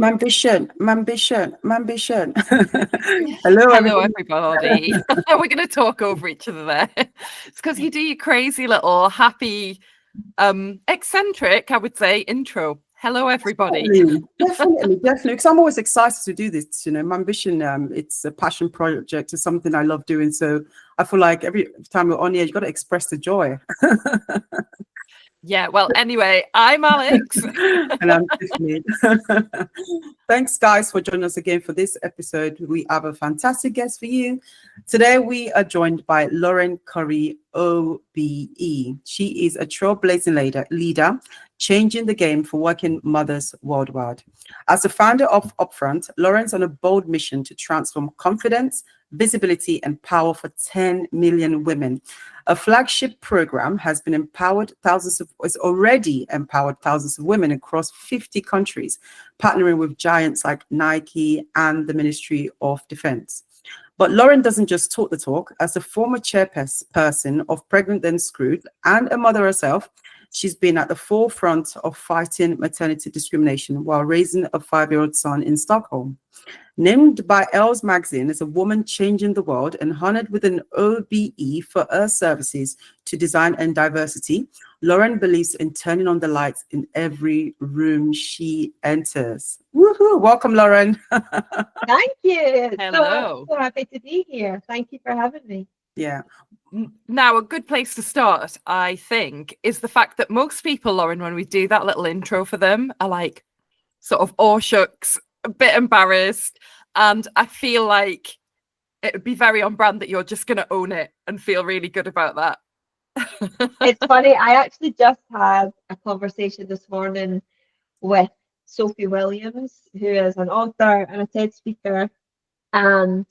Mambition, mambition, mambition. Hello, Hello, everybody. everybody. We're going to talk over each other there. It's because you do your crazy little happy, eccentric, I would say, intro. Hello, everybody. Definitely. Because I'm always excited to do this. You know, Mambition, it's a passion project. It's something I love doing. So I feel like every time we're on here, you've got to express the joy. Yeah, well, anyway, I'm Alex. And I'm Tiffany. Thanks, guys, for joining us again for this episode. We have a fantastic guest for you. Today, we are joined by Currie OBE. She is a trailblazing leader, changing the game for working mothers worldwide. As the founder of UPFRONT, Lauren's on a bold mission to transform confidence, visibility, and power for 10 million women. A flagship program has already empowered thousands of women across 50 countries, partnering with giants like Nike and the Ministry of Defense. But Lauren doesn't just talk the talk. As a former chairperson of Pregnant Then Screwed and a mother herself, she's been at the forefront of fighting maternity discrimination while raising a 5-year-old son in Stockholm. Named by Elle Magazine as a woman changing the world and honored with an OBE for her services to design and diversity, Lauren believes in turning on the lights in every room she enters. Woohoo! Welcome, Lauren. Thank you. Hello. So happy to be here. Thank you for having me. Yeah. Now, a good place to start, I think, is the fact that most people, Lauren, when we do that little intro for them, are like sort of aw shucks, a bit embarrassed. And I feel like it would be very on brand that you're just going to own it and feel really good about that. It's funny. I actually just had a conversation this morning with Sophie Williams, who is an author and a TED speaker, and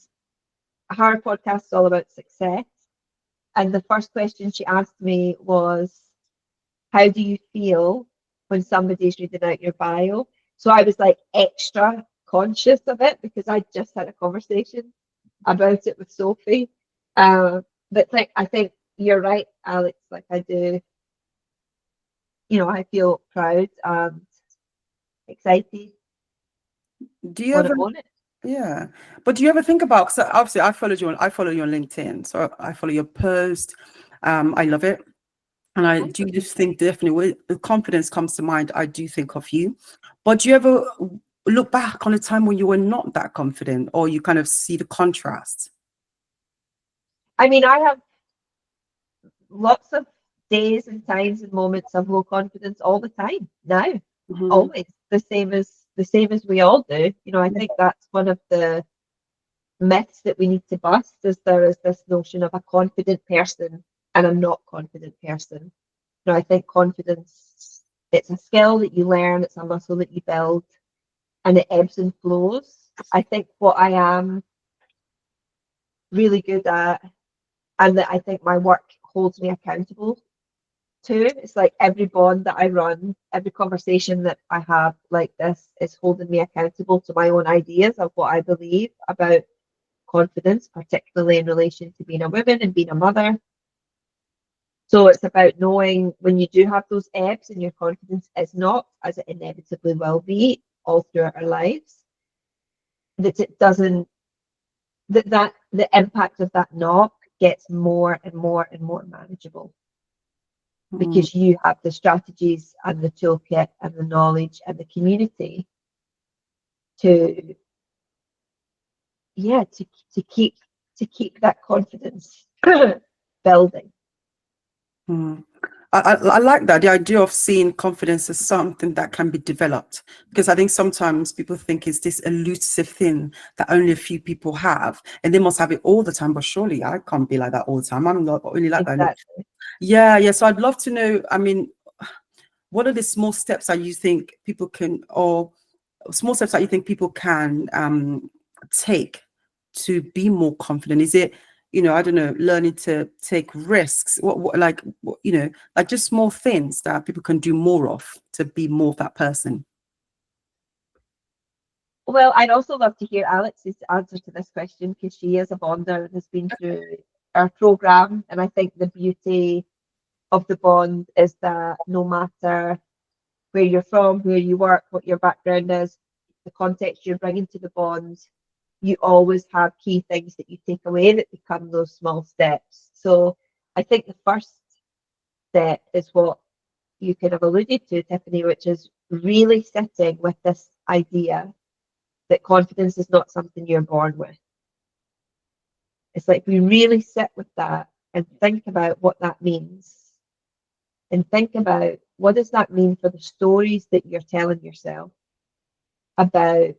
her podcast is all about success. And the first question she asked me was, how do you feel when somebody's reading out your bio? So I was like extra conscious of it because I just had a conversation about it with Sophie. But I think you're right, Alex. Like I do, I feel proud and excited. Do you ever? Yeah, but do you ever think about? Because obviously, I follow you on LinkedIn, so I follow your post. I love it, and I do just think definitely when the confidence comes to mind, I do think of you. But do you ever look back on a time when you were not that confident, or you kind of see the contrast? I mean, I have lots of days and times and moments of low confidence all the time now. Always the same as we all do. I think that's one of the myths that we need to bust, is there is this notion of a confident person and a not confident person. I think confidence, it's a skill that you learn, it's a muscle that you build, and it ebbs and flows. I think what I am really good at, and that I think my work holds me accountable to, it's like every bond that I run, every conversation that I have like this is holding me accountable to my own ideas of what I believe about confidence, particularly in relation to being a woman and being a mother. So it's about knowing when you do have those ebbs and your confidence is not, as it inevitably will be all throughout our lives, that it doesn't, that the impact of that knock gets more and more and more manageable. Because you have the strategies and the toolkit and the knowledge and the community to keep that confidence building. I like that, the idea of seeing confidence as something that can be developed, because I think sometimes people think it's this elusive thing that only a few people have and they must have it all the time, but surely I can't be like that all the time. I'm not really like that. Yeah, so I'd love to know, I mean, what are the small steps that you think people can, or small steps that you think people can take to be more confident? Is it, I don't know, learning to take risks, like just small things that people can do more of to be more of that person? Well, I'd also love to hear Alex's answer to this question, because she is a bonder and has been through our program. And I think the beauty of the bond is that no matter where you're from, where you work, what your background is, the context you're bringing to the bond, you always have key things that you take away that become those small steps. So I think the first step is what you kind of alluded to, Tiffany, which is really sitting with this idea that confidence is not something you're born with. It's like we really sit with that and think about what that means, and think about what does that mean for the stories that you're telling yourself about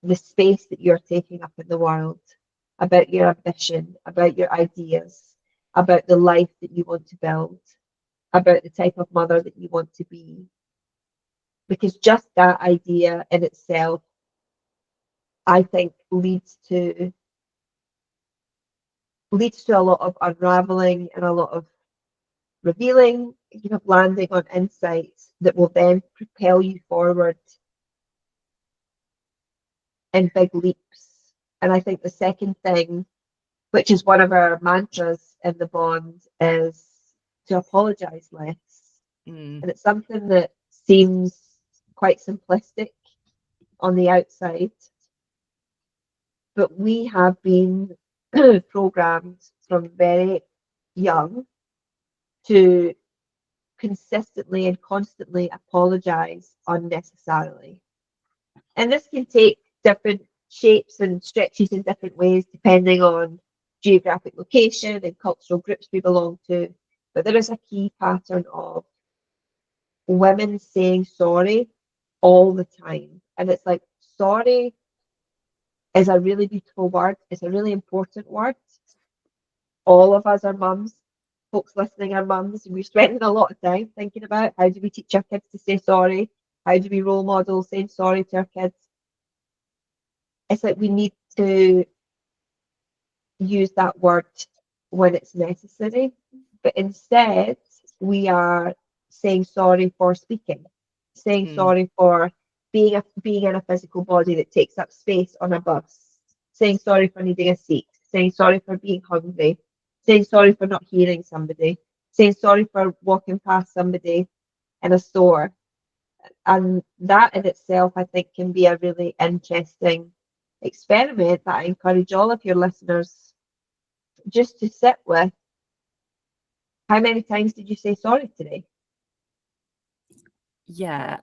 the space that you're taking up in the world, about your ambition, about your ideas, about the life that you want to build, about the type of mother that you want to be. Because just that idea in itself, I think, leads to a lot of unraveling and a lot of revealing, landing on insights that will then propel you forward in big leaps. And I think the second thing, which is one of our mantras in the bond, is to apologize less. And it's something that seems quite simplistic on the outside, but we have been programmed from very young to consistently and constantly apologize unnecessarily. And this can take different shapes and stretches in different ways depending on geographic location and cultural groups we belong to. But there is a key pattern of women saying sorry all the time. And it's like, sorry is a really beautiful word. It's a really important word. All of us are mums. Folks listening are mums. We're spending a lot of time thinking about how do we teach our kids to say sorry? How do we role model saying sorry to our kids? It's like we need to use that word when it's necessary, but instead we are saying sorry for speaking, saying sorry for being in a physical body that takes up space on a bus, saying sorry for needing a seat, saying sorry for being hungry, saying sorry for not hearing somebody, saying sorry for walking past somebody in a store. And that in itself, I think, can be a really interesting experiment that I encourage all of your listeners just to sit with. How many times did you say sorry today? Yeah.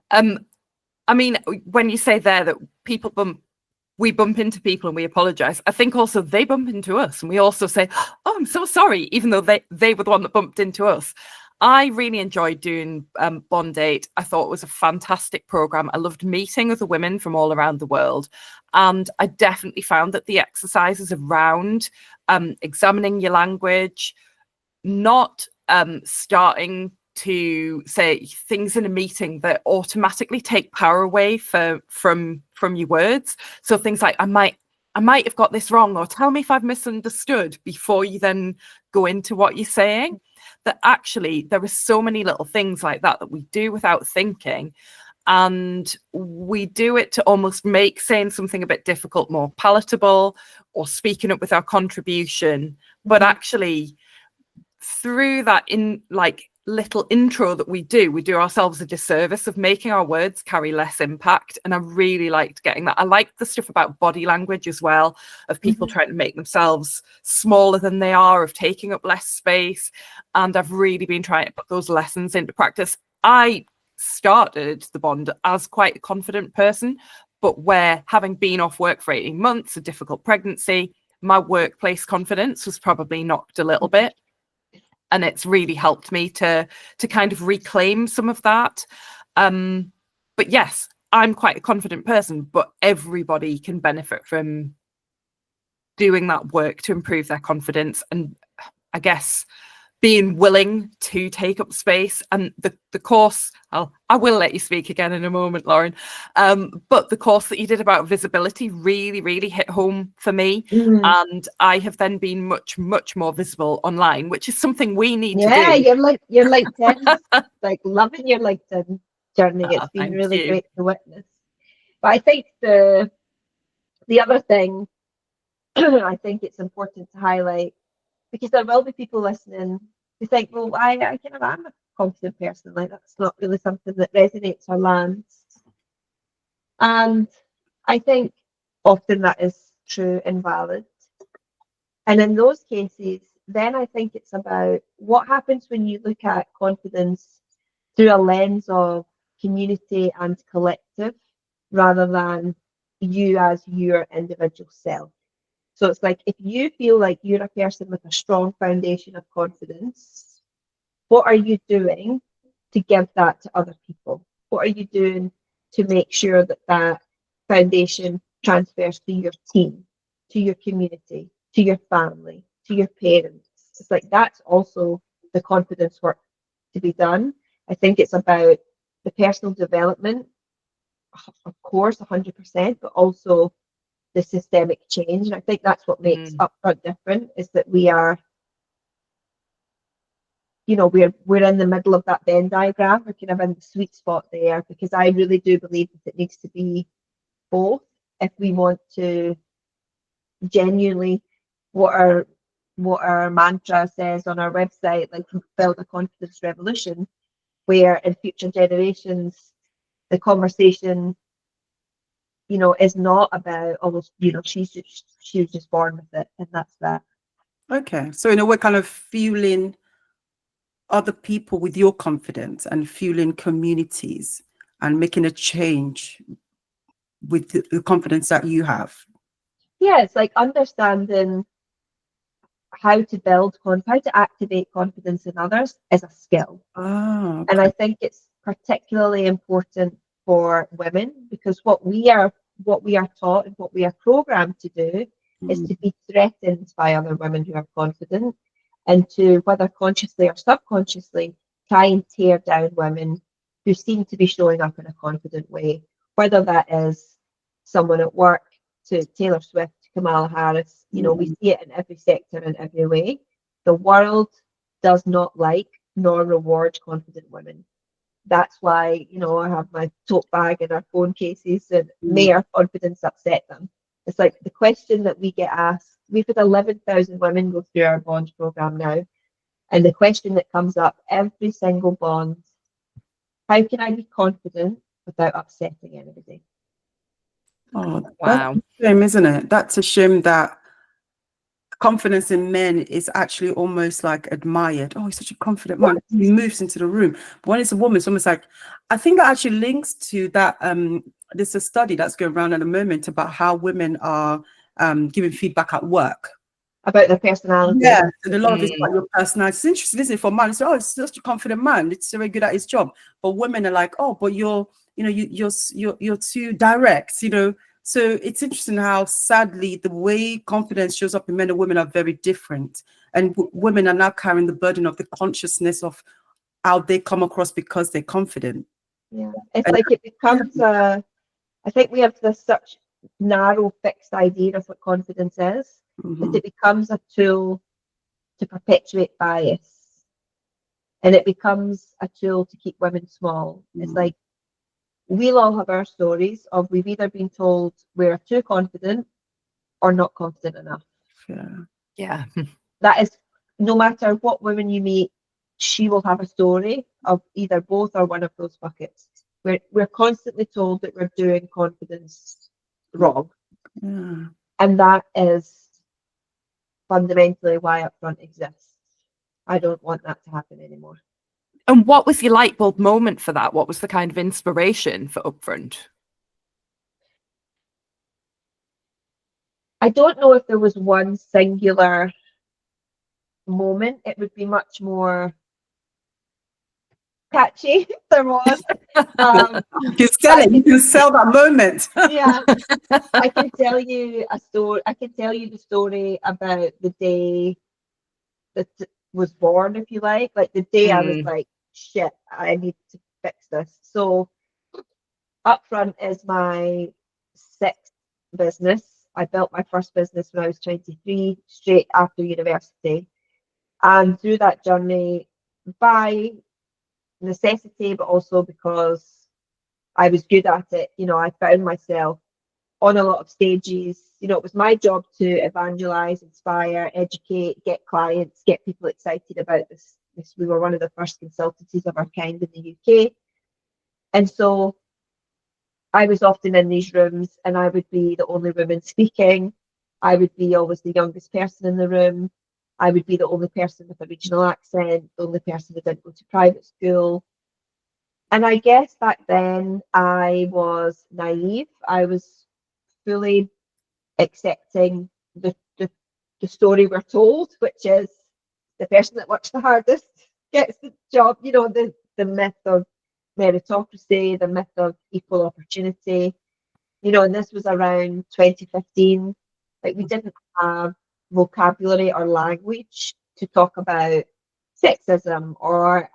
I mean, when you say there that we bump into people and we apologize, I think also they bump into us and we also say, oh, I'm so sorry, even though they were the one that bumped into us. I really enjoyed doing Bond Date. I thought it was a fantastic program. I loved meeting other women from all around the world. And I definitely found that the exercises around examining your language, not starting to say things in a meeting that automatically take power away from your words. So things like, I might have got this wrong, or tell me if I've misunderstood, before you then go into what you're saying. That actually there are so many little things like that we do without thinking, and we do it to almost make saying something a bit difficult more palatable, or speaking up with our contribution. But actually, through that little intro that we do ourselves a disservice of making our words carry less impact. And I really liked getting that. I liked the stuff about body language as well, of people trying to make themselves smaller than they are, of taking up less space. And I've really been trying to put those lessons into practice. I started the bond as quite a confident person, but where, having been off work for 18 months, a difficult pregnancy, my workplace confidence was probably knocked a little bit. And it's really helped me to kind of reclaim some of that. But yes, I'm quite a confident person, but everybody can benefit from doing that work to improve their confidence. And I guess being willing to take up space. And the course, I will let you speak again in a moment, Lauren. But the course that you did about visibility really, really hit home for me. And I have then been much, much more visible online, which is something we need to do. Yeah, your LinkedIn, like loving your LinkedIn journey. It's been really great to witness. But I think the other thing I think it's important to highlight, because there will be people listening who think, well, I kind of am a confident person. Like, that's not really something that resonates or lands. And I think often that is true and valid. And in those cases, then I think it's about what happens when you look at confidence through a lens of community and collective rather than you as your individual self. So it's like if you feel like you're a person with a strong foundation of confidence, what are you doing to give that to other people? What are you doing to make sure that that foundation transfers to your team, to your community, to your family, to your parents? It's like that's also the confidence work to be done. I think it's about the personal development, of course, 100%, but also the systemic change. And I think that's what makes Upfront different, is that we are, you know, we're in the middle of that Venn diagram. We're kind of in the sweet spot there, because I really do believe that it needs to be both if we want to genuinely, what our mantra says on our website, like build a confidence revolution, where in future generations the conversation, you know, is not about, oh, you know, she was just born with it and that's that. Okay, so in a way, kind of fueling other people with your confidence and fueling communities and making a change with the confidence that you have. Yeah, it's like understanding how to build how to activate confidence in others is a skill. Ah, okay. And I think it's particularly important for women, because what we are taught and what we are programmed to do is to be threatened by other women who are confident, and to, whether consciously or subconsciously, try and tear down women who seem to be showing up in a confident way, whether that is someone at work to Taylor Swift, Kamala Harris. You know, we see it in every sector and every way. The world does not like nor reward confident women. That's why, you know, I have my tote bag and our phone cases, and may our confidence upset them. It's like the question that we get asked. We've had 11,000 women go through our bond program now, and the question that comes up every single bond: how can I be confident without upsetting anybody? Oh, Wow. that's a shame, isn't it? That's a shame that confidence in men is actually almost like admired. Oh, he's such a confident man. He moves into the room. But when it's a woman, it's almost like, I think that actually links to that. There's a study that's going around at the moment about how women are giving feedback at work. About their personality. Yeah, and a lot of it's about your personality. It's interesting, isn't it? For man, it's oh, it's such a confident man. It's very good at his job. But women are like, oh, but you're too direct, you know. So it's interesting how, sadly, the way confidence shows up in men and women are very different. And women are now carrying the burden of the consciousness of how they come across because they're confident. Yeah, it's like it becomes I think we have this such narrow, fixed idea of what confidence is, that it becomes a tool to perpetuate bias, and it becomes a tool to keep women small. It's like we'll all have our stories of, we've either been told we're too confident or not confident enough. Yeah. That is, no matter what woman you meet, she will have a story of either both or one of those buckets. We're constantly told that we're doing confidence wrong. And that is fundamentally why Upfront exists. I don't want that to happen anymore. And what was your light bulb moment for that? What was the kind of inspiration for Upfront? I don't know if there was one singular moment. It would be much more catchy if there was. You can sell that moment. Yeah, I can tell you a story. I can tell you the story about the day that was born, if you like the day I was like, shit, I need to fix this. So Upfront is my sixth business. I built my first business when I was 23, straight after university. And through that journey, by necessity, but also because I was good at it, you know, I found myself on a lot of stages. You know, it was my job to evangelize, inspire, educate, get clients, get people excited about this. We were one of the first consultancies of our kind in the UK. And so I was often in these rooms and I would be the only woman speaking. I would be always the youngest person in the room. I would be the only person with a regional accent, the only person who didn't go to private school. And I guess back then I was naive. I was fully accepting the story we're told, which is the person that works the hardest gets the job, you know, the myth of meritocracy, the myth of equal opportunity, you know, and this was around 2015. Like, we didn't have vocabulary or language to talk about sexism or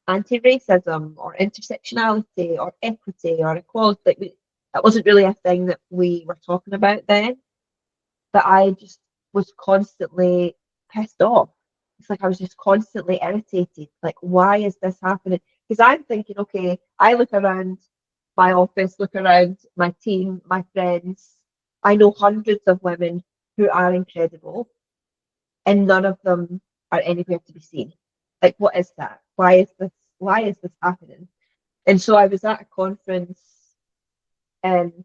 anti-racism or intersectionality or equity or equality. Like, that wasn't really a thing that we were talking about then. But I just was constantly pissed off. It's like I was just constantly irritated. Like, why is this happening? Because I'm thinking, okay, I look around my office, look around my team, my friends. I know hundreds of women who are incredible, and none of them are anywhere to be seen. Like, what is that? Why is this? Why is this happening? And so I was at a conference in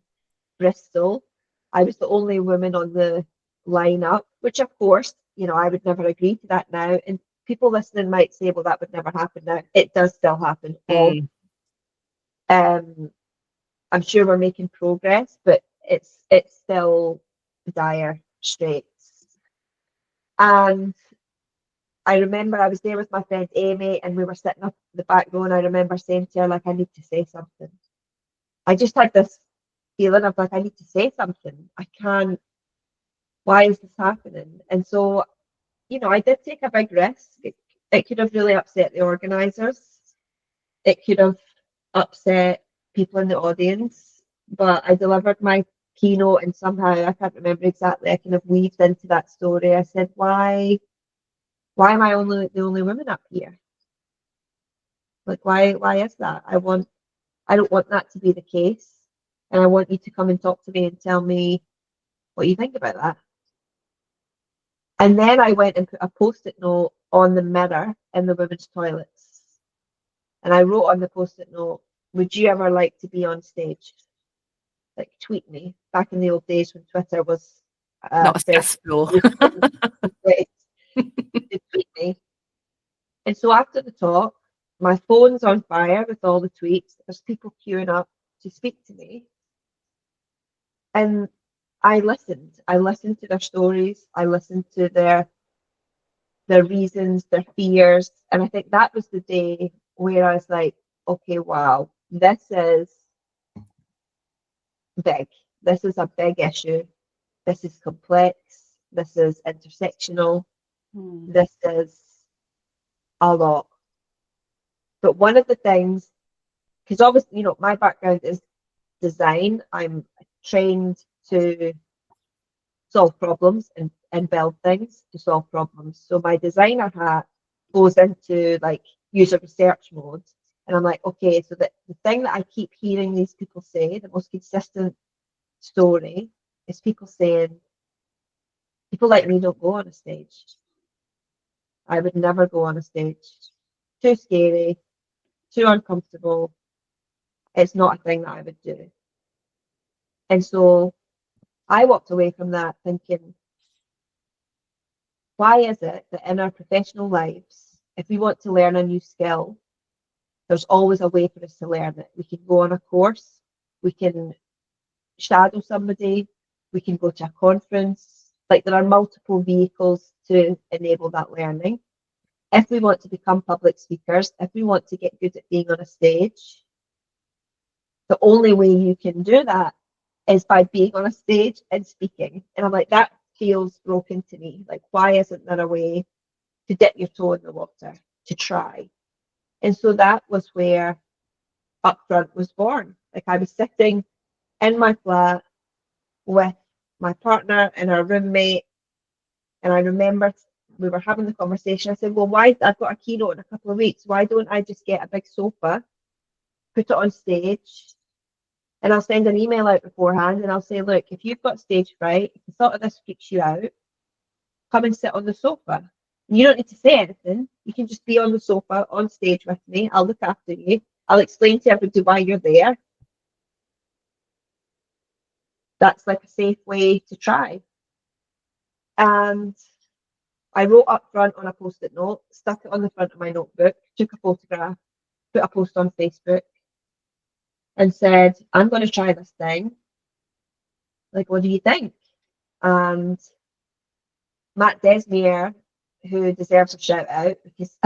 Bristol. I was the only woman on the lineup, which of course, you know, I would never agree to that now. And people listening might say, well, that would never happen now. It does still happen. I'm sure we're making progress, but it's still dire straits. And I remember I was there with my friend Amy, and we were sitting up the back row, and I remember saying to her, like, I need to say something. I just had this feeling of, like, I need to say something. I can't, why is this happening? And so, you know, I did take a big risk. It could have really upset the organisers. It could have upset people in the audience, but I delivered my keynote, and somehow, I can't remember exactly, I kind of weaved into that story. I said, why am I the only woman up here? Like, why is that? I don't want that to be the case. And I want you to come and talk to me and tell me what you think about that. And then I went and put a post-it note on the mirror in the women's toilets. And I wrote on the post-it note, would you ever like to be on stage? Like, tweet me. Back in the old days when Twitter was not a cesspool. Tweet me. And so after the talk, my phone's on fire with all the tweets. There's people queuing up to speak to me. And I listened. I listened to their stories. I listened to their reasons, their fears. And I think that was the day where I was like, okay, wow, this is big. This is a big issue. This is complex. This is intersectional. This is a lot. But one of the things, because obviously, you know, my background is design. I'm trained to solve problems and build things to solve problems. So my designer hat goes into, like, user research mode. And I'm like, okay, so the thing that I keep hearing these people say, the most consistent story, is people saying, people like me don't go on a stage. I would never go on a stage. Too scary, too uncomfortable. It's not a thing that I would do. And so I walked away from that thinking, why is it that in our professional lives, if we want to learn a new skill, there's always a way for us to learn it? We can go on a course, we can shadow somebody, we can go to a conference. Like, there are multiple vehicles to enable that learning. If we want to become public speakers, if we want to get good at being on a stage, the only way you can do that is by being on a stage and speaking. And I'm like, that feels broken to me. Like, why isn't there a way to dip your toe in the water, to try? And so that was where UpFront was born. Like, I was sitting in my flat with my partner and our roommate, and I remember we were having the conversation. I said, well, why, I've got a keynote in a couple of weeks, why don't I just get a big sofa, put it on stage, and I'll send an email out beforehand, and I'll say, look, if you've got stage fright, if the thought of this freaks you out, come and sit on the sofa. And you don't need to say anything. You can just be on the sofa on stage with me. I'll look after you. I'll explain to everybody why you're there. that's like a safe way to try. And I wrote up front on a post-it note, stuck it on the front of my notebook, took a photograph, put a post on Facebook, and said, I'm going to try this thing. Like, what do you think? And Matt Desmere, who deserves a shout out because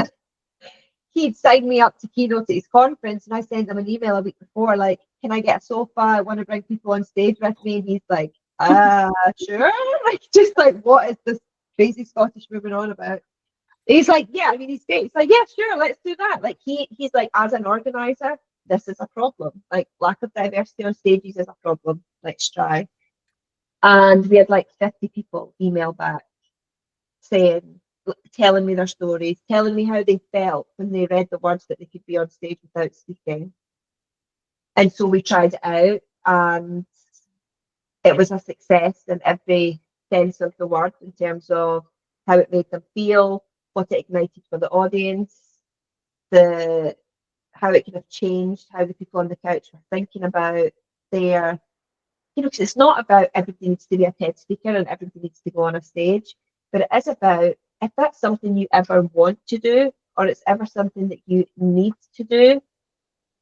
he'd signed me up to keynote at his conference, and I sent him an email a week before, like, can I get a sofa? I want to bring people on stage with me. And he's like, sure. Like, just like, what is this crazy Scottish woman on about? He's like, yeah, I mean, he's great. He's like, yeah, sure, let's do that. Like, he's like, as an organizer, this is a problem. Like, lack of diversity on stages is a problem. Let's try. And we had like 50 people email back saying, telling me their stories, telling me how they felt when they read the words that they could be on stage without speaking. And so we tried it out, and it was a success in every sense of the word, in terms of how it made them feel, what it ignited for the audience, how it could have changed how the people on the couch were thinking about their, because it's not about everybody needs to be a TED speaker and everybody needs to go on a stage, but it is about, if that's something you ever want to do, or it's ever something that you need to do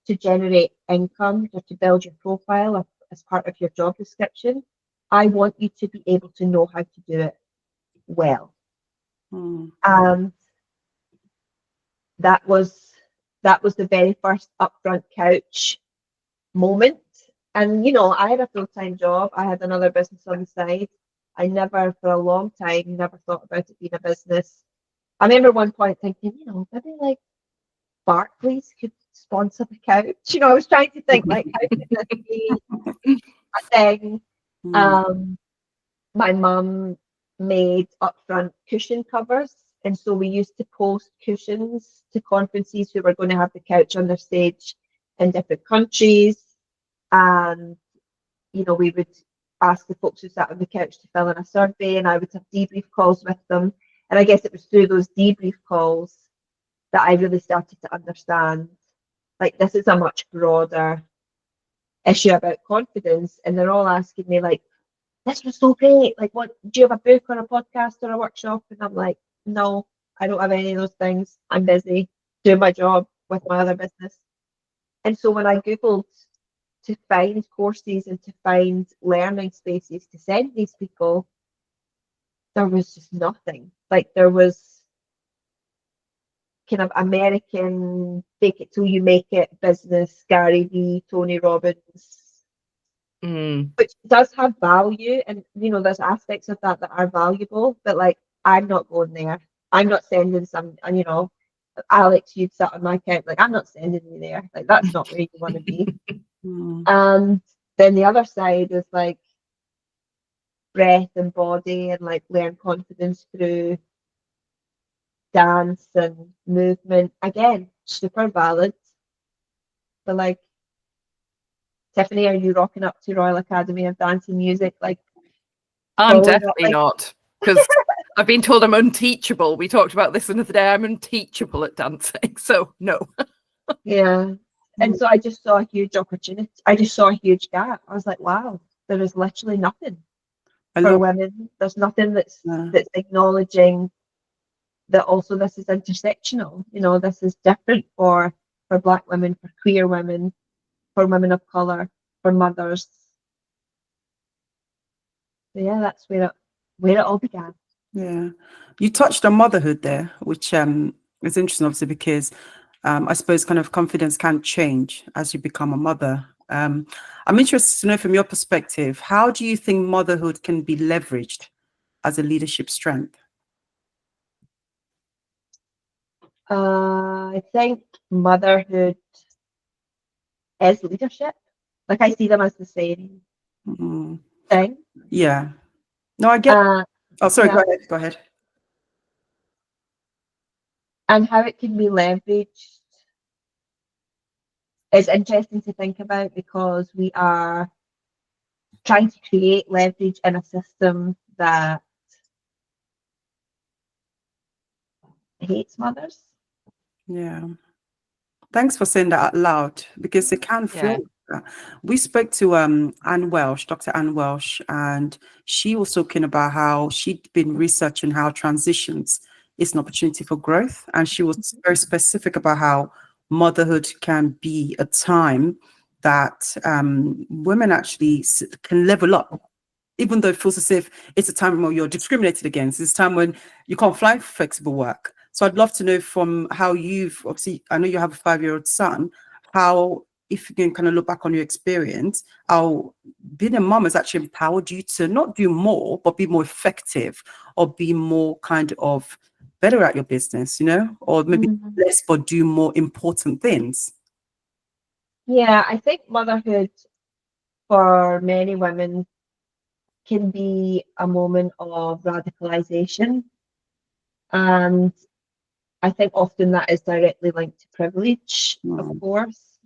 to generate income or to build your profile as part of your job description, I want you to be able to know how to do it well. And that was the very first upfront couch moment. And I had a full-time job. I had another business on the side. I never, for a long time, never thought about it being a business. I remember one point thinking, maybe like Barclays could sponsor the couch. I was trying to think, like, how could this be a thing? My mum made upfront cushion covers, and so we used to post cushions to conferences who were going to have the couch on their stage in different countries. And we would ask the folks who sat on the couch to fill in a survey, and I would have debrief calls with them. And I guess it was through those debrief calls that I really started to understand, like, this is a much broader issue about confidence. And they're all asking me, like, this was so great. Like, what, do you have a book or a podcast or a workshop? And I'm like, no, I don't have any of those things. I'm busy doing my job with my other business. And so when I Googled to find courses and to find learning spaces to send these people, there was just nothing. Like, there was kind of American fake it till you make it business, Gary Vee, Tony Robbins, which does have value, and there's aspects of that are valuable, but like, I'm not going there. I'm not sending Alex, you'd sat on my couch, like, I'm not sending you there. Like, that's not where you want to be. And then the other side is like breath and body, and like learn confidence through dance and movement. Again, super valid. But like, Tiffany, are you rocking up to Royal Academy of Dance and Music? Like, I'm definitely not, because I've been told I'm unteachable. We talked about this another day. I'm unteachable at dancing, so no. Yeah. And so I just saw a huge opportunity. I just saw a huge gap. I was like, wow, there is literally nothing for women. There's nothing that's acknowledging that also this is intersectional. This is different for Black women, for queer women, for women of colour, for mothers. So yeah, that's where it all began. Yeah, you touched on motherhood there, which is interesting, obviously, because I suppose kind of confidence can change as you become a mother. I'm interested to know, from your perspective, how do you think motherhood can be leveraged as a leadership strength? I think motherhood is leadership. Like, I see them as the same thing. Yeah. No, I get. Oh, sorry. Yeah. Go ahead. And how it can be leveraged is interesting to think about, because we are trying to create leverage in a system that hates mothers. Yeah. Thanks for saying that out loud, because it can feel We spoke to Anne Welsh, Dr. Anne Welsh, and she was talking about how she'd been researching how transitions is an opportunity for growth. And she was very specific about how motherhood can be a time that women actually can level up, even though it feels as if it's a time when you're discriminated against. It's a time when you can't find flexible work. So I'd love to know from how you've, obviously, I know you have a 5-year-old son, how, if you can kind of look back on your experience, how being a mom has actually empowered you to not do more, but be more effective, or be more kind of better at your business, or maybe less, but do more important things. Yeah, I think motherhood for many women can be a moment of radicalization. And I think often that is directly linked to privilege, of course.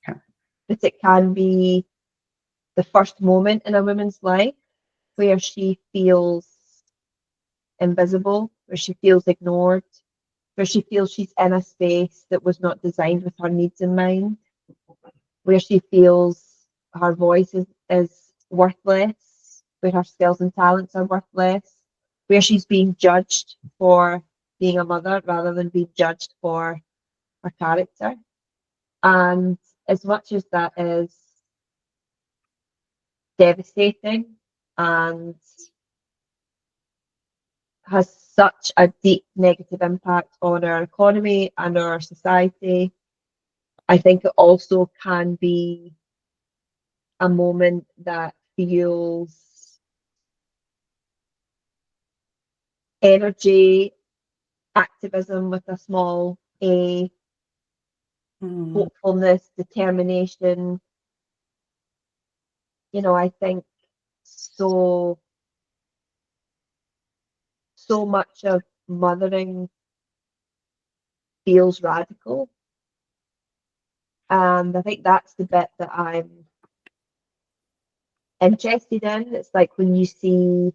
Okay. But it can be the first moment in a woman's life where she feels invisible, where she feels ignored, where she feels she's in a space that was not designed with her needs in mind, where she feels her voice is worthless, where her skills and talents are worthless, where she's being judged for being a mother rather than being judged for her character. And as much as that is devastating and has such a deep negative impact on our economy and our society, I think it also can be a moment that feels energy, activism with a small a, hopefulness, determination. I think so much of mothering feels radical. And I think that's the bit that I'm interested in. It's like when you see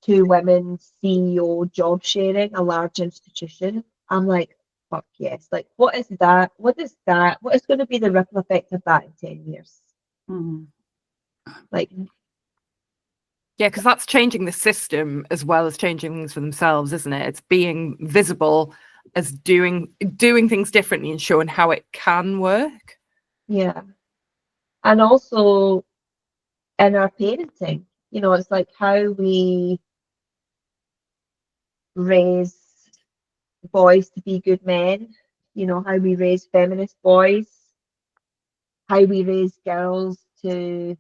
two women CEO job sharing a large institution, I'm like, fuck yes. Like, what is that? What is that? What is going to be the ripple effect of that in 10 years? Like, yeah, because that's changing the system as well as changing things for themselves, isn't it? It's being visible as doing things differently and showing how it can work. Yeah. And also in our parenting, it's like how we raise boys to be good men, how we raise feminist boys, how we raise girls to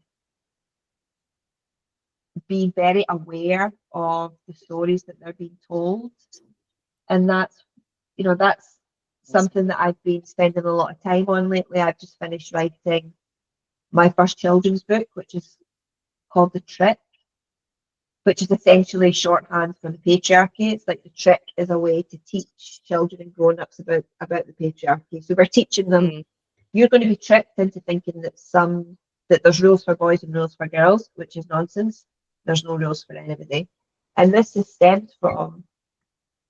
be very aware of the stories that they're being told. And that's something that I've been spending a lot of time on lately. I've just finished writing my first children's book, which is called The Trick, which is essentially shorthand for the patriarchy. It's like the trick is a way to teach children and grown-ups about the patriarchy. So we're teaching them, you're going to be tricked into thinking that there's rules for boys and rules for girls, which is nonsense. There's no rules for anybody. And this is stemmed from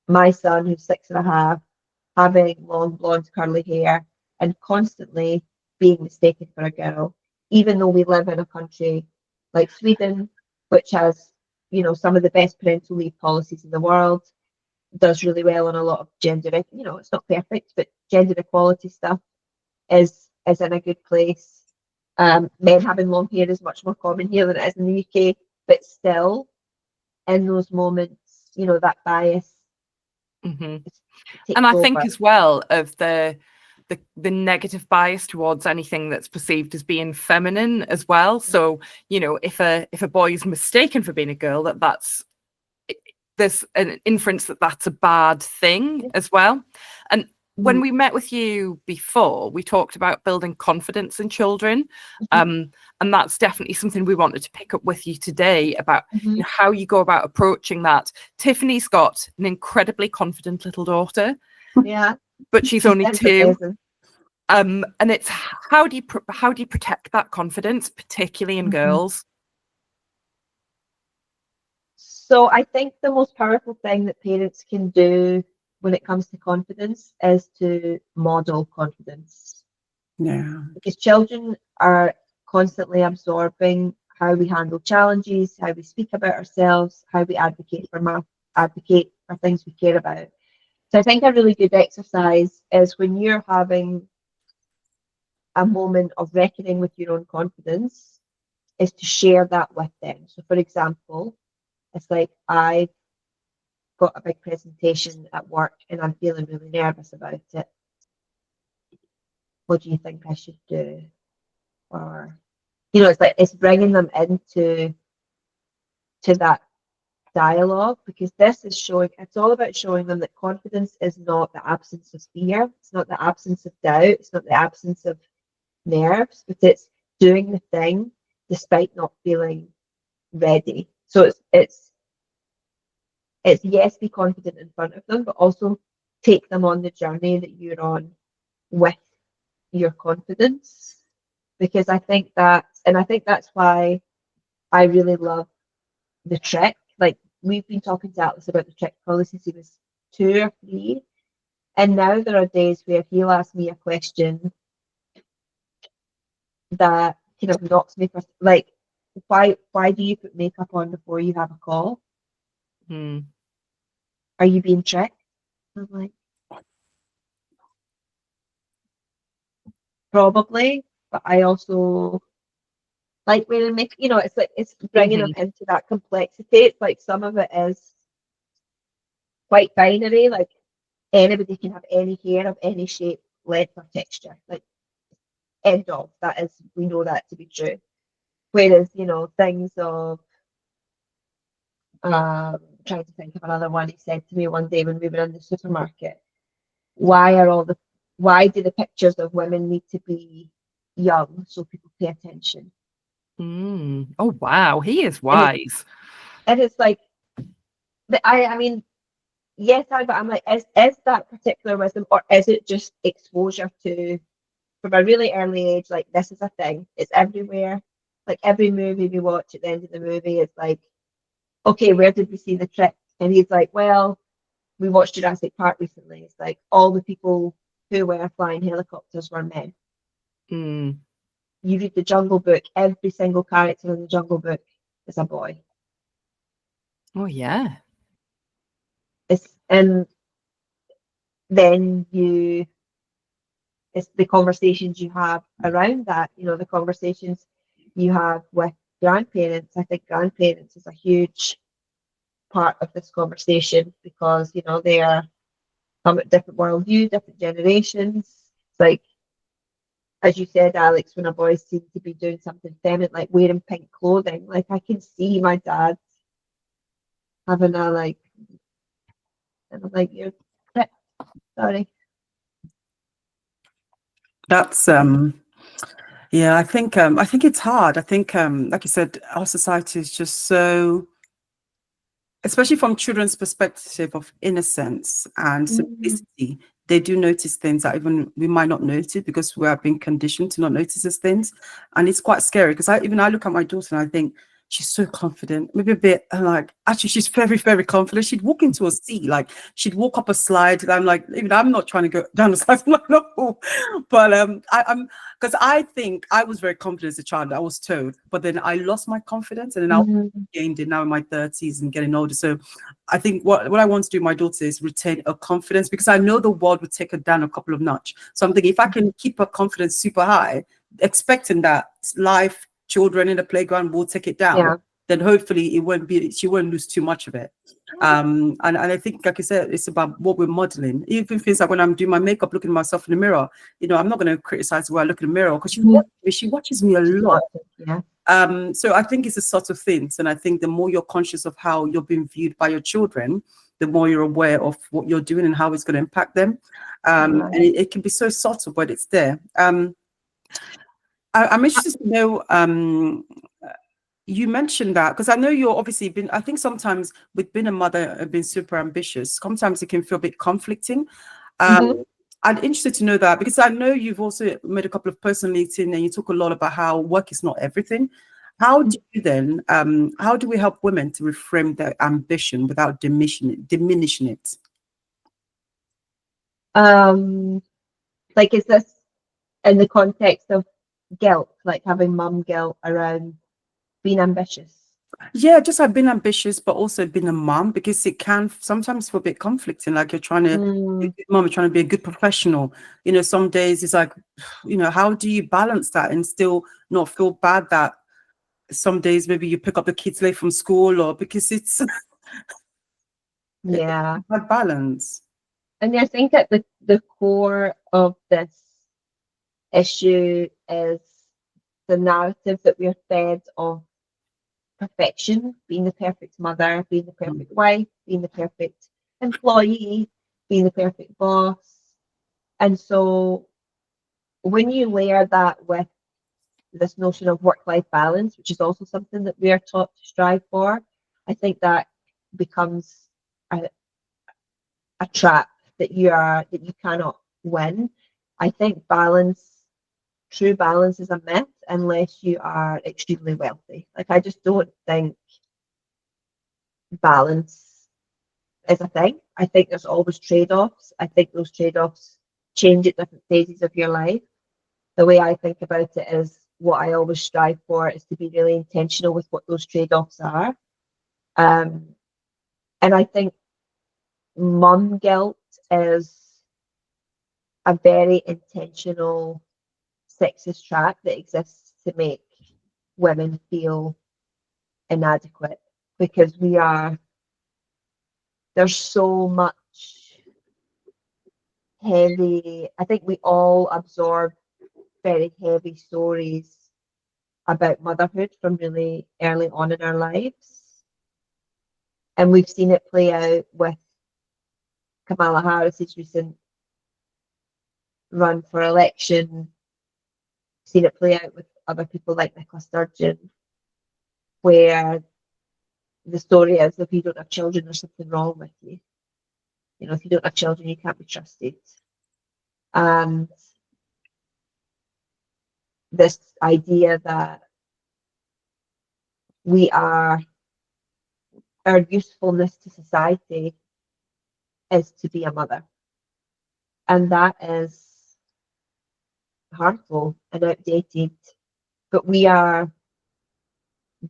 my son, who's 6.5, having long blonde curly hair and constantly being mistaken for a girl, even though we live in a country like Sweden, which has, some of the best parental leave policies in the world, does really well on a lot of gender, it's not perfect, but gender equality stuff is in a good place. Men having long hair is much more common here than it is in the UK, but still, in those moments, that bias. And I think as well of the negative bias towards anything that's perceived as being feminine as well. So, if a boy is mistaken for being a girl, there's an inference that that's a bad thing as well. And when we met with you before, we talked about building confidence in children. And that's definitely something we wanted to pick up with you today about how you go about approaching that. Tiffany's got an incredibly confident little daughter. Yeah. But she's only 2. Amazing. And it's how do you protect that confidence, particularly in girls? So I think the most powerful thing that parents can do when it comes to confidence is to model confidence. Yeah. Because children are constantly absorbing how we handle challenges, how we speak about ourselves, how we advocate for things we care about. So I think a really good exercise is when you're having a moment of reckoning with your own confidence, is to share that with them. So for example, it's like, I've got a big presentation at work and I'm feeling really nervous about it. What do you think I should do? Or, it's like, it's bringing them into that dialogue, because it's all about showing them that confidence is not the absence of fear. It's not the absence of doubt. It's not the absence of nerves, but it's doing the thing despite not feeling ready. So it's yes, be confident in front of them, but also take them on the journey that you're on with your confidence. Because I think that's why I really love the trick. Like, we've been talking to Atlas about the trick probably since he was 2 or 3. And now there are days where he'll ask me a question that kind of knocks me for, like, why do you put makeup on before you have a call? Are you being tricked? I'm like, probably, but I also like wearing makeup. It's like, it's bringing them into that complexity. It's like, some of it is quite binary. Like, anybody can have any hair of any shape, length, or texture. Like, end of. We know that to be true. Whereas, things of, trying to think of another one. He said to me one day when we were in the supermarket, why do the pictures of women need to be young so people pay attention? Oh wow, he is wise. And it's like, I mean, yes, but I'm like, is that particular wisdom, or is it just exposure to, from a really early age, like, this is a thing, it's everywhere. Like, every movie we watch, at the end of the movie, it's like, okay, where did we see the trick? And he's like, well, we watched Jurassic Park recently. It's like, all the people who were flying helicopters were men. You read the Jungle Book, every single character in the Jungle Book is a boy. Oh yeah. And then it's the conversations you have around that, the conversations you have with grandparents. I think grandparents is a huge part of this conversation, because, they are from a different worldview, different generations. It's like, as you said, Alex, when a boy seems to be doing something feminine, like wearing pink clothing, like, I can see my dad having a, like, and I'm like, you're sorry. That's yeah, I think it's hard. I think like you said, our society is just so, especially from children's perspective of innocence and simplicity, they do notice things that even we might not notice, because we are being conditioned to not notice these things. And it's quite scary, because I look at my daughter and I think, she's so confident, maybe a bit, and like, actually, she's very, very confident. She'd walk into a sea, like, she'd walk up a slide, and I'm like, even I'm not trying to go down the slide. I'm like, no. But I'm because I think I was very confident as a child. I was told, but then I lost my confidence, and then I gained it now in my 30s and getting older. So I think what I want to do with my daughter is retain her confidence, because I know the world would take her down a couple of notch. So I'm thinking, if I can keep her confidence super high, expecting that life, children in the playground will take it down, then hopefully she won't lose too much of it. And I think, like I said, it's about what we're modeling. Even things like when I'm doing my makeup, looking at myself in the mirror, I'm not going to criticize the way I look in the mirror, because she watches me a lot. So I think it's a sort of things, and I think the more you're conscious of how you're being viewed by your children, the more you're aware of what you're doing and how it's going to impact them. And it can be so subtle, but it's there. I'm interested to know, you mentioned that, because I know you're obviously I think sometimes with being a mother and being super ambitious, sometimes it can feel a bit conflicting. I'm interested to know that, because I know you've also made a couple of personal LinkedIn, and you talk a lot about how work is not everything. How do you then, how do we help women to reframe their ambition without diminishing it? Like, is this in the context of guilt, like having mum guilt around being ambitious. Yeah, just like being ambitious, but also being a mom, because it can sometimes feel a bit conflicting. Like you're trying to be a good mom, you're trying to be a good professional. You know, some days it's like, you know, how do you balance that and still not feel bad that some days maybe you pick up the kids late from school, or because it's Yeah. a balance. And I think at the core of this issue is the narrative that we're fed of perfection, being the perfect mother, being the perfect wife, being the perfect employee, being the perfect boss. And so when you layer that with this notion of work-life balance, which is also something that we are taught to strive for, I think that becomes a trap that you cannot win. I think true balance is a myth unless you are extremely wealthy. Like, I just don't think balance is a thing. I think there's always trade-offs. I think those trade-offs change at different phases of your life. The way I think about it is, what I always strive for is to be really intentional with what those trade-offs are. And I think mum guilt is a very intentional sexist trap that exists to make women feel inadequate, because there's so much heavy, I think we all absorb very heavy stories about motherhood from really early on in our lives. And we've seen it play out with Kamala Harris's recent run for election, seen it play out with other people like Nicola Sturgeon, where the story is, if you don't have children, there's something wrong with you. You know, if you don't have children, you can't be trusted. And this idea that our usefulness to society is to be a mother. And that is harmful and outdated. But we are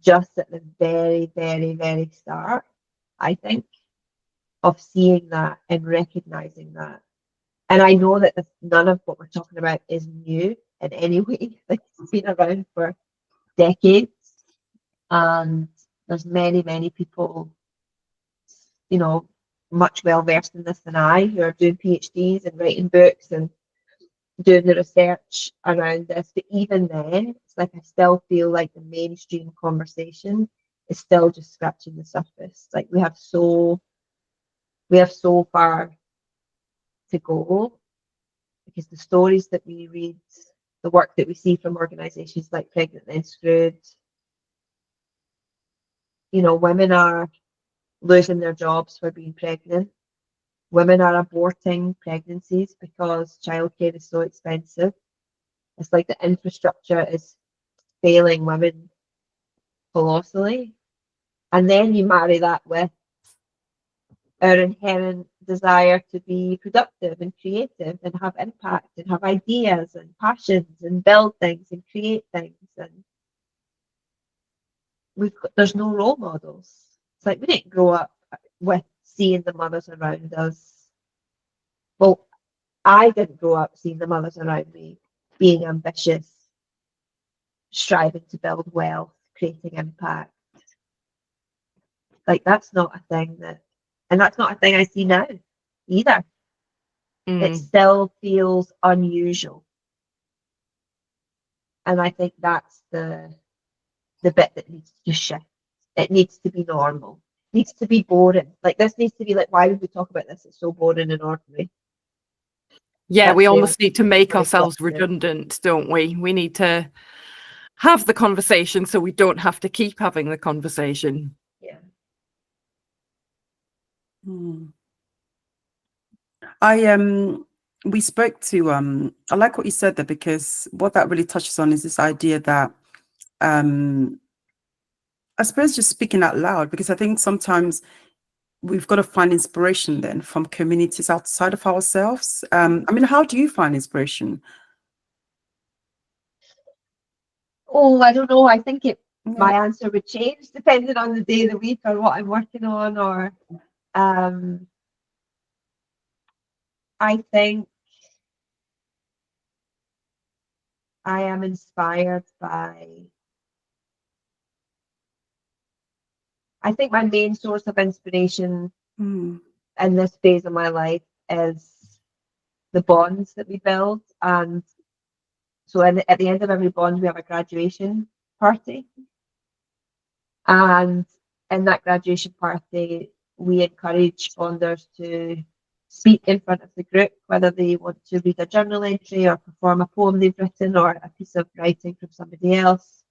just at the very, very, very start, I think, of seeing that and recognizing that. And I know that none of what we're talking about is new in any way. Like, it's been around for decades. And there's many, many people, you know, much well versed in this than I, who are doing PhDs and writing books and doing the research around this. But even then, it's like I still feel like the mainstream conversation is still just scratching the surface. Like, we have so far to go, because the stories that we read, the work that we see from organisations like Pregnant Then Screwed, you know, women are losing their jobs for being pregnant. Women are aborting pregnancies because childcare is so expensive. It's like the infrastructure is failing women colossally. And then you marry that with our inherent desire to be productive and creative and have impact and have ideas and passions and build things and create things. And there's no role models. It's like we didn't grow up with seeing the mothers around us. Well, I didn't grow up seeing the mothers around me being ambitious, striving to build wealth, creating impact. Like, that's not a thing and that's not a thing I see now either. It still feels unusual. And I think that's the bit that needs to shift. It needs to be normal. It needs to be boring. Like, this needs to be like, why would we talk about this? It's so boring and ordinary. Yeah, That's we the almost need to make ourselves reflexive. redundant, don't we? We need to have the conversation so we don't have to keep having the conversation. Yeah. We spoke to I like what you said there, because what that really touches on is this idea that I suppose just speaking out loud, because I think sometimes we've got to find inspiration then from communities outside of ourselves. I mean, how do you find inspiration? Oh, I don't know. I think my Yeah. answer would change depending on the day of the week or what I'm working on, or I think I am inspired by, I think my main source of inspiration Mm. in this phase of my life is the bonds that we build. And so at the end of every bond, we have a graduation party. And in that graduation party, we encourage bonders to speak in front of the group, whether they want to read a journal entry or perform a poem they've written or a piece of writing from somebody else.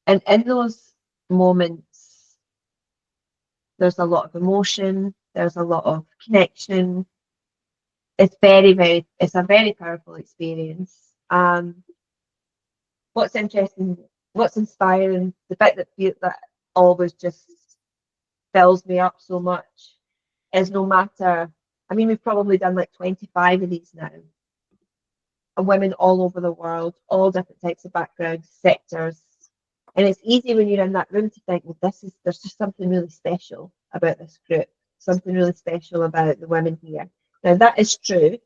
And in those moments, there's a lot of emotion, there's a lot of connection. It's it's a very powerful experience. What's interesting, what's inspiring, the bit that always just fills me up so much is no matter, I mean, we've probably done like 25 of these now, and women all over the world, all different types of backgrounds, sectors. And it's easy when you're in that room to think, well, there's just something really special about this group, something really special about the women here. Now, that is true,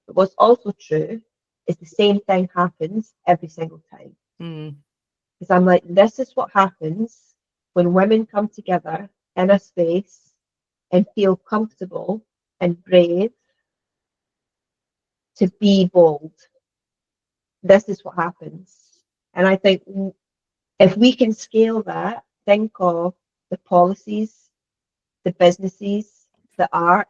but what's also true is the same thing happens every single time. Because I'm like, this is what happens when women come together in a space and feel comfortable and brave to be bold. This is what happens. And I think if we can scale that, think of the policies, the businesses, the art,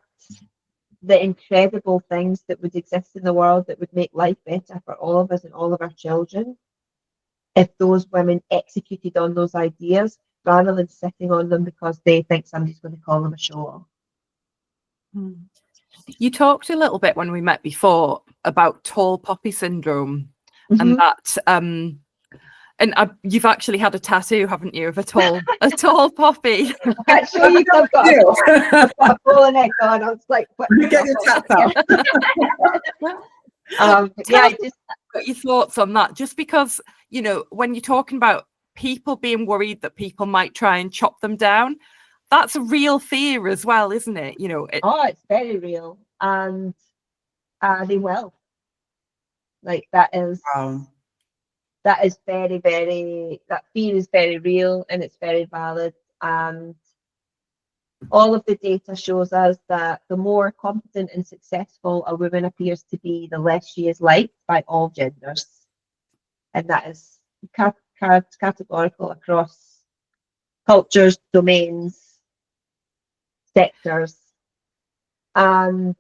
the incredible things that would exist in the world that would make life better for all of us and all of our children, if those women executed on those ideas rather than sitting on them because they think somebody's going to call them a show-off. You talked a little bit when we met before about tall poppy syndrome, and that you've actually had a tattoo, haven't you, of a tall poppy? Actually, I've got a full neck on. I was like, what? Get your tats out. Yeah, just got your thoughts on that. Just because, you know, when you're talking about people being worried that people might try and chop them down, that's a real fear as well, isn't it? You know, it's very real, and they will. Like that is very, very, that fear is very real and it's very valid. And all of the data shows us that the more competent and successful a woman appears to be, the less she is liked by all genders. And that is categorical across cultures, domains, sectors. And,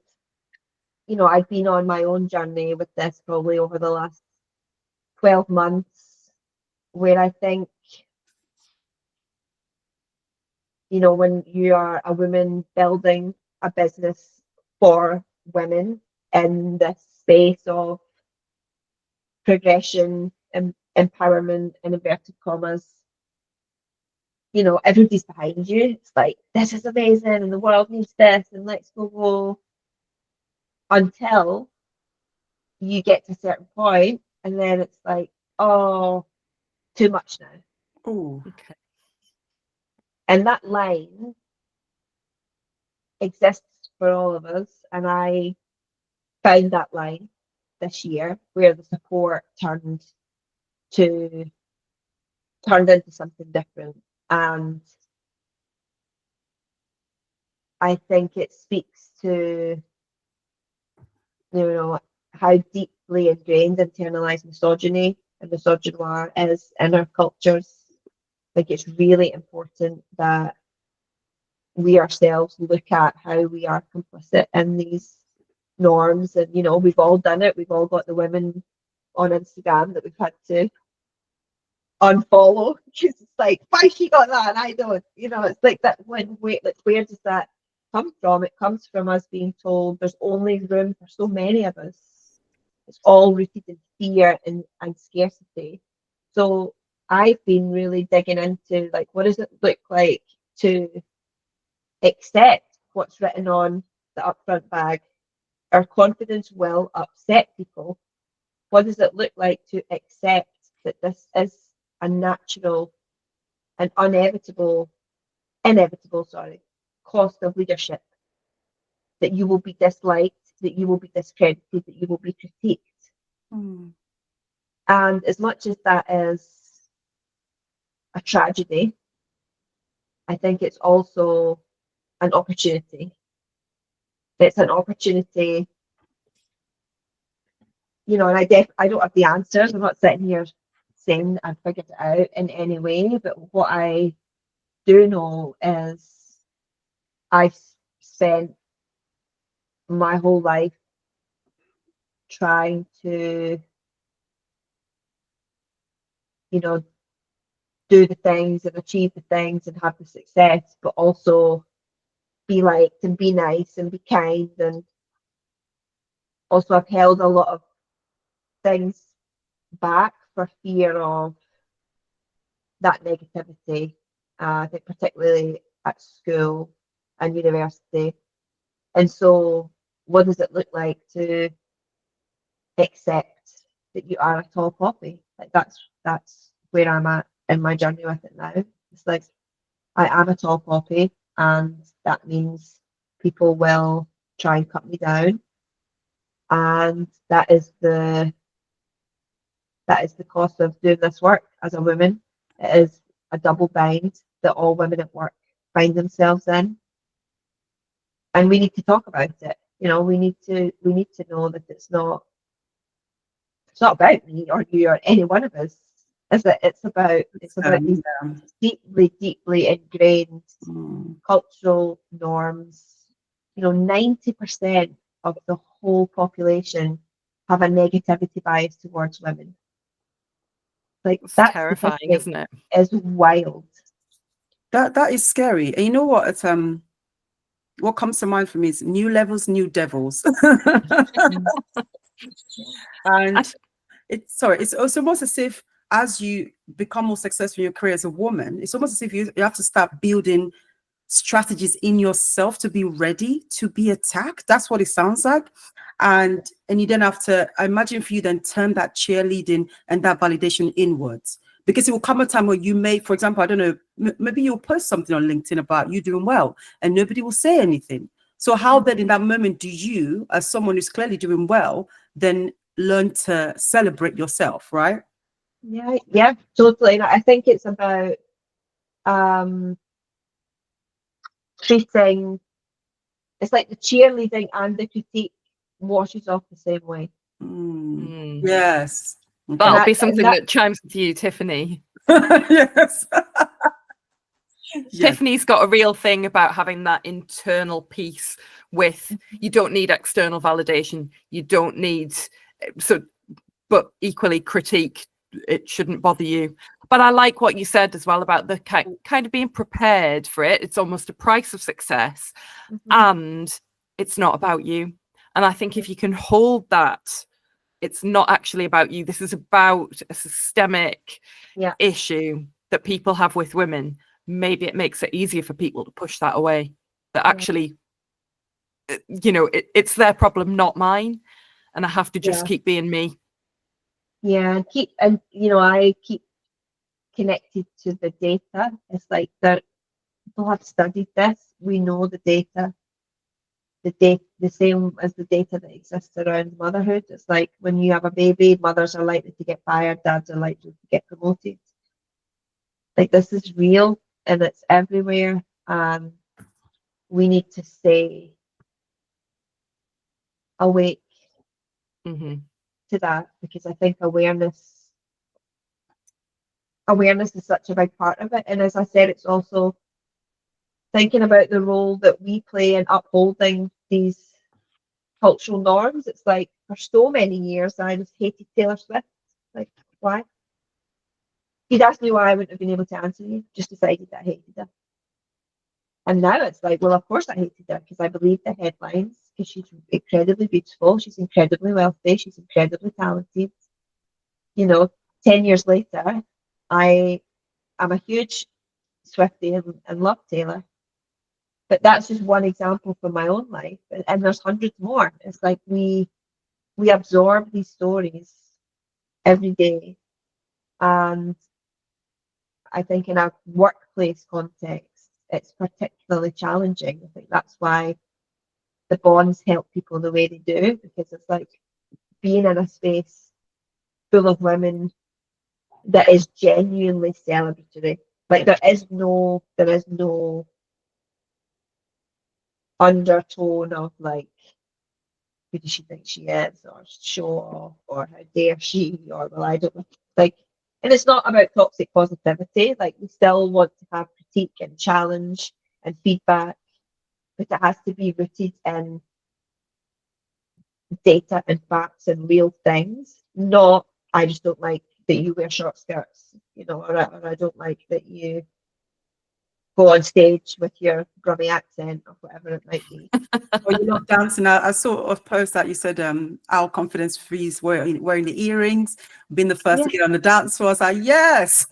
you know, I've been on my own journey with this probably over the last 12 months, where I think, you know, when you are a woman building a business for women in this space of progression and empowerment in inverted commas, you know, everybody's behind you. It's like, this is amazing and the world needs this and let's go. Until you get to a certain point and then it's like, oh, too much now. Oh, okay. And that line exists for all of us. And I found that line this year where the support turned into something different. And I think it speaks to, you know, how deeply ingrained internalized misogyny and misogynoir is in our cultures. Like, it's really important that we ourselves look at how we are complicit in these norms. And, you know, we've all done it. We've all got the women on Instagram that we've had to unfollow because it's like, why she got that and I don't? You know, it's like that. Where does that come from? It comes from us being told there's only room for so many of us. It's all rooted in fear and scarcity. So I've been really digging into, like, what does it look like to accept what's written on the upfront bag? Our confidence will upset people. What does it look like to accept this is a natural and inevitable cost of leadership, that you will be disliked, that you will be discredited, that you will be critiqued. And as much as that is a tragedy, I think it's also an opportunity. It's an opportunity, you know, and I don't have the answers. I'm not sitting here saying I've figured it out in any way, but what I do know is I've spent my whole life trying to, you know, do the things and achieve the things and have the success, but also be liked and be nice and be kind. And also I've held a lot of things back for fear of that negativity. I think particularly at school and university. And so what does it look like to accept that you are a tall poppy? Like that's where I'm at in my journey with it now. It's like I am a tall poppy, and that means people will try and cut me down. And that is the cost of doing this work as a woman. It is a double bind that all women at work find themselves in. And we need to talk about it. You know, we need to know that it's not about me or you or any one of us. It's about these deeply ingrained cultural norms. You know, 90% of the whole population have a negativity bias towards women. Like that's terrifying, isn't it? Is wild. That is scary. And you know what? It's what comes to mind for me is new levels, new devils. And it's almost as if as you become more successful in your career as a woman, it's almost as if you have to start building strategies in yourself to be ready to be attacked. That's what it sounds like. And you then have to, I imagine for you, then turn that cheerleading and that validation inwards. Because it will come a time where you may, for example, I don't know, maybe you'll post something on LinkedIn about you doing well and nobody will say anything. So how then in that moment do you, as someone who's clearly doing well, then learn to celebrate yourself, right? Yeah, totally. And I think it's about treating, it's like the cheerleading and the critique washes off the same way. Yes. That'll be something that chimes with you, Tiffany. Yes. Tiffany's got a real thing about having that internal peace with, you don't need external validation. You don't need, but equally critique, it shouldn't bother you. But I like what you said as well about the kind of being prepared for it. It's almost a price of success, and it's not about you. And I think if you can hold that, it's not actually about you. This is about a systemic issue that people have with women. Maybe it makes it easier for people to push that away. That actually, you know, it's their problem, not mine. And I have to just keep being me. Yeah, and you know, I keep connected to the data. It's like that people have studied this. We know the data. The same as the data that exists around motherhood. It's like when you have a baby, mothers are likely to get fired, dads are likely to get promoted. Like this is real and it's everywhere. We need to stay awake to that, because I think awareness is such a big part of it. And as I said, it's also thinking about the role that we play in upholding these cultural norms. It's like for so many years I just hated Taylor Swift. Like, why? If you'd asked me why, I wouldn't have been able to answer you. Just decided that I hated her. And now it's like, well, of course I hated her because I believe the headlines, because she's incredibly beautiful, she's incredibly wealthy, she's incredibly talented. You know, 10 years later, I am a huge Swiftie and love Taylor. But that's just one example from my own life. And there's hundreds more. It's like we absorb these stories every day. And I think in a workplace context, it's particularly challenging. I think that's why the bonds help people the way they do, because it's like being in a space full of women that is genuinely celebratory. Like there is no undertone of like, who does she think she is, or show off, or how dare she, or well, I don't know. Like, and it's not about toxic positivity. Like, we still want to have critique and challenge and feedback, but it has to be rooted in data and facts and real things, not I just don't like that you wear short skirts, you know, or I don't like that you go on stage with your grubby accent or whatever it might be. Or you're not dancing. I saw a post that you said our confidence freeze wearing the earrings, being the first to get on the dance floor. I was like, yes.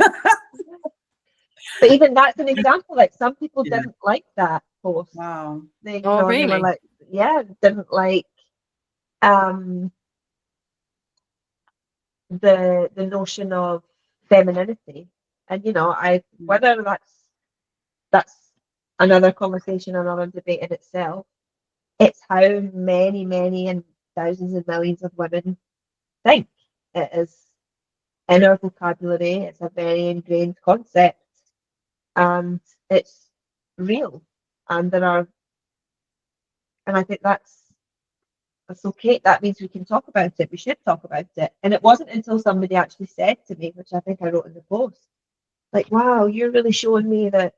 But even that's an example. Like some people didn't like that post. Wow. They, Really? they were like, didn't like the notion of femininity. And you know, whether that's another conversation, another debate in itself. It's how many and thousands and millions of women think. It is in our vocabulary. It's a very ingrained concept, and it's real. And I think that's okay. That means we can talk about it. We should talk about it. And it wasn't until somebody actually said to me, which I think I wrote in the post, like, wow, you're really showing me that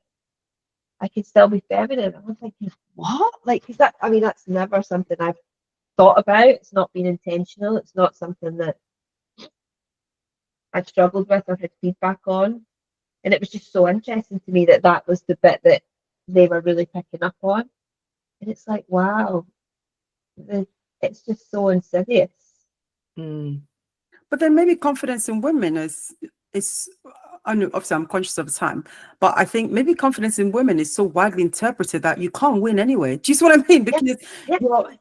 I can still be feminine. I was thinking, what? Like, is that, I mean, that's never something I've thought about. It's not been intentional. It's not something that I've struggled with or had feedback on. And it was just so interesting to me that that was the bit that they were really picking up on. And it's like, wow, it's just so insidious. But then maybe confidence in women is I know obviously I'm conscious of the time, but I think maybe confidence in women is so widely interpreted that you can't win anyway. Do you see what I mean? Because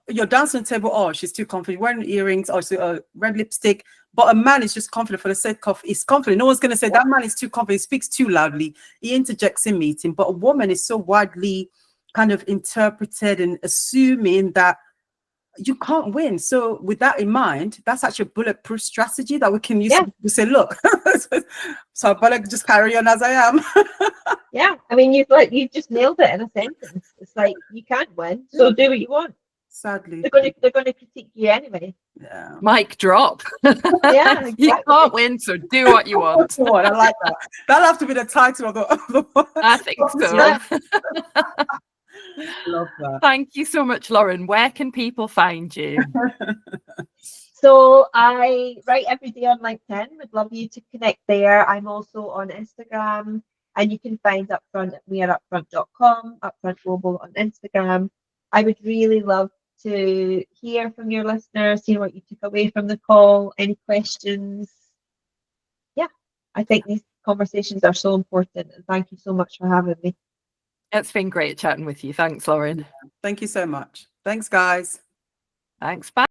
you're dancing on the table, oh, she's too confident, wearing earrings, or red lipstick. But a man is just confident for the sake of he's confident. No one's going to say that man is too confident, he speaks too loudly, he interjects in meeting. But a woman is so widely kind of interpreted and assuming that you can't win. So with that in mind, that's actually a bulletproof strategy that we can use to say, look, so I better just carry on as I am. Yeah, I mean, you just nailed it in a sentence. It's like you can't win, so do what you want. Sadly, they're going to critique you anyway. Yeah. Mic drop. Yeah, exactly. You can't win, so do what you want. I like that. That'll have to be the title of the I think so. Yeah. Love that. Thank you so much, Lauren. Where can people find you? So I write every day on LinkedIn. Would love you to connect there. I'm also on Instagram, and you can find Upfront at weareupfront.com, Upfront Global on Instagram. I would really love to hear from your listeners, hear what you took away from the call, any questions. Yeah, I think these conversations are so important, and thank you so much for having me. It's been great chatting with you. Thanks, Lauren. Thank you so much. Thanks, guys. Thanks. Bye.